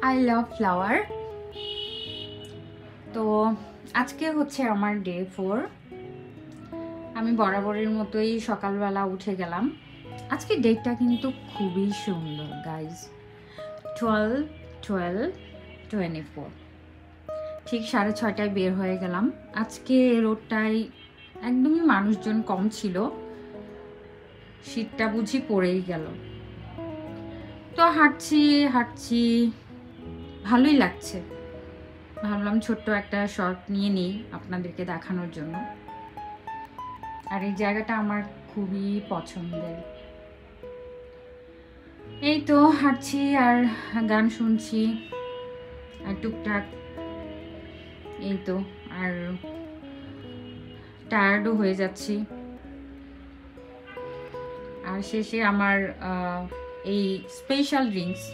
I love flower. তো আজকে হচ্ছে আমার ডে 4। আমি বরাবরের মতোই সকালবেলা উঠে গেলাম। আজকে ডেটটা কিন্তু খুবই সুন্দর গাইজ। 12/12/24 ঠিক 6:30টায় বের হয়ে গেলাম। আজকে রোডটায় একদমই মানুষজন কম ছিল, শীতটা বুঝি পড়েই গেল। তো হাঁটছি ভালোই লাগছে। ভাবলাম ছোট্ট একটা শর্ট নিয়ে নিই আপনাদেরকে দেখানোর জন্য। আর এই জায়গাটা আমার খুবই পছন্দের। এই তো হাঁটছি আর গান শুনছি আর টুকটাক, এই তো। আর টায়ার্ডও হয়ে যাচ্ছি। আর শেষে আমার এই স্পেশাল ড্রিঙ্কস